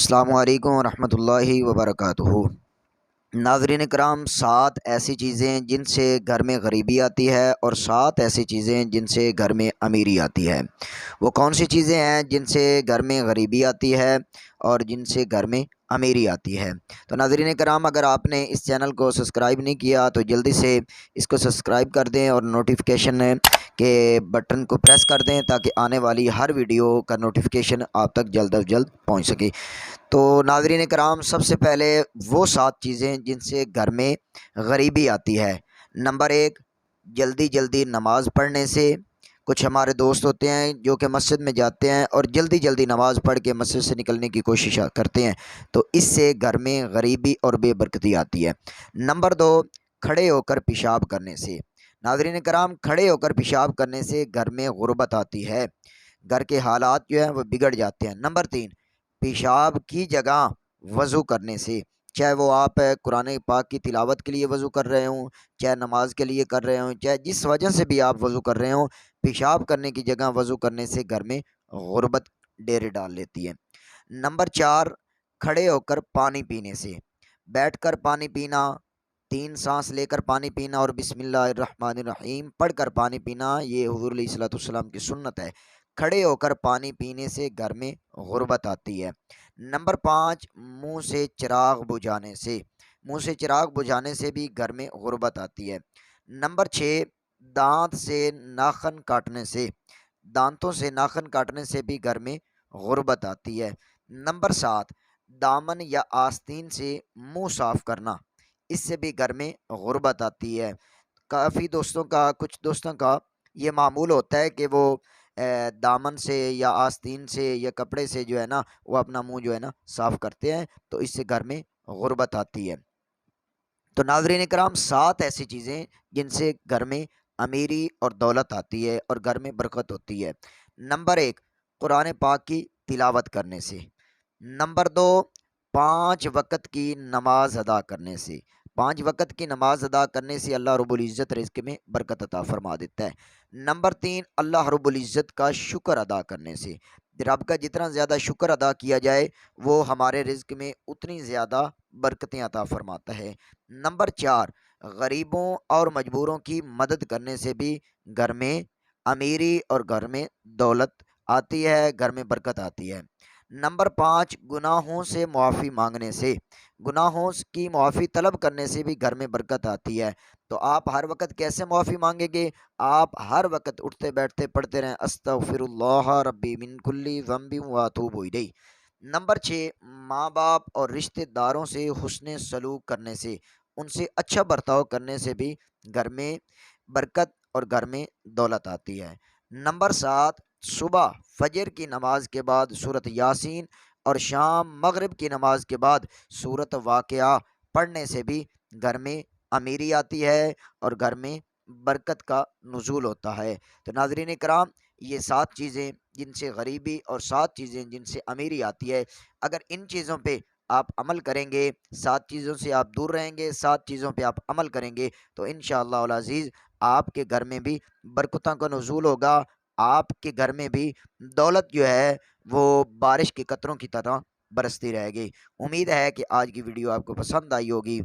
अस्सलामु अलैकुम वरहमतुल्लाहि वबरकातुहू। नाज़रीन कराम, 7 ऐसी चीज़ें जिनसे घर में गरीबी आती है और 7 ऐसी चीज़ें जिनसे घर में अमीरी आती है। वो कौन सी चीज़ें हैं जिनसे घर में गरीबी आती है और जिनसे घर में अमीरी आती है? तो नाज़रीन कराम, अगर आपने इस चैनल को सब्सक्राइब नहीं किया तो जल्दी से इसको सब्सक्राइब कर दें और नोटिफिकेशन के बटन को प्रेस कर दें ताकि आने वाली हर वीडियो का नोटिफिकेशन आप तक जल्द अज जल्द पहुँच सके। तो नाज़रीन कराम, सबसे पहले वो 7 चीज़ें जिनसे घर में गरीबी आती है। नंबर 1, जल्दी जल्दी नमाज़ पढ़ने से। कुछ हमारे दोस्त होते हैं जो कि मस्जिद में जाते हैं और जल्दी जल्दी नमाज़ पढ़ के मस्जिद से निकलने की कोशिश करते हैं, तो इससे घर में गरीबी और बेबरकती आती है। नंबर 2, खड़े होकर पेशाब करने से। नाज़रीन कराम, खड़े होकर पेशाब करने से घर में गुर्बत आती है, घर के हालात जो हैं वो बिगड़ जाते हैं। नंबर 3, पेशाब की जगह वज़ू करने से। चाहे वो आप कुरान पाक की तिलावत के लिए वज़ू कर रहे हों, चाहे नमाज के लिए कर रहे हों, चाहे जिस वजह से भी आप वज़ू कर रहे हों, पेशाब करने की जगह वज़ू करने से घर में गुर्बत डेरे डाल लेती है। नंबर 4, खड़े होकर पानी पीने से। बैठकर पानी पीना, 3 सांस लेकर पानी पीना और बिस्मिल्लाहिर्रहमानिर्रहीम पढ़कर पानी पीना, ये हुज़ूर अलैहिस्सलाम की सुन्नत है। खड़े होकर पानी पीने से घर में गुर्बत आती है। नंबर 5, मुँह से चिराग बुझाने से। मुँह से चिराग बुझाने से भी घर में गुर्बत आती है। नंबर 6, दाँत से नाखन काटने से। दांतों से नाखन काटने से भी घर में गुर्बत आती है। नंबर 7, दामन या आस्तीन से मुँह साफ़ करना, इससे भी घर में गुर्बत आती है। कुछ दोस्तों का ये मामूल होता है कि वो दामन से या आस्तीन से या कपड़े से जो है ना, वो अपना मुंह जो है ना साफ़ करते हैं, तो इससे घर में गुर्बत आती है। तो नाज़रीन इकराम, 7 ऐसी चीज़ें जिनसे घर में अमीरी और दौलत आती है और घर में बरकत होती है। नंबर 1, कुरान पाक की तिलावत करने से। नंबर 2, 5 वक़्त की नमाज अदा करने से। 5 वक़्त की नमाज अदा करने से अल्लाह रब्बुल इज़्ज़त रिज़्क़ में बरकत अता फ़रमा देता है। नंबर 3, अल्लाह रब्बुल इज़्ज़त का शुक्र अदा करने से। रब का जितना ज़्यादा शुक्र अदा किया जाए, वो हमारे रिज़्क़ में उतनी ज़्यादा बरकतें अता फ़रमाता है। नंबर 4, गरीबों और मजबूरों की मदद करने से भी घर में अमीरी और घर में दौलत आती है, घर में बरकत आती है। नंबर 5, गुनाहों से मुआफ़ी मांगने से। गुनाहों की मुआफ़ी तलब करने से भी घर में बरकत आती है। तो आप हर वक़्त कैसे मुआफ़ी मांगेंगे? आप हर वक़्त उठते बैठते पढ़ते रहें, अस्तग़फ़िरुल्लाह रब्बी मिन कुल्ली ज़ंबिन व अतूबु इलैह। नंबर 6, माँ-बाप और रिश्तेदारों से हुस्न सलूक करने से, उनसे अच्छा बर्ताव करने से भी घर में बरकत और घर में दौलत आती है। नंबर 7, सुबह फजर की नमाज के बाद सूरत यासीन और शाम मगरिब की नमाज के बाद सूरत वाक़िया पढ़ने से भी घर में अमीरी आती है और घर में बरकत का नुज़ूल होता है। तो नाज़रीन कराम, ये 7 चीज़ें जिनसे गरीबी और 7 चीज़ें जिनसे अमीरी आती है, अगर इन चीज़ों पे आप अमल करेंगे, 7 चीज़ों से आप दूर रहेंगे, 7 चीज़ों पे आप अमल करेंगे, तो इंशाअल्लाह अल अज़ीज़ आपके घर में भी बरकतों का नुज़ूल होगा। आपके घर में भी दौलत जो है वो बारिश के कतरों की तरह बरसती रहेगी। उम्मीद है कि आज की वीडियो आपको पसंद आई होगी।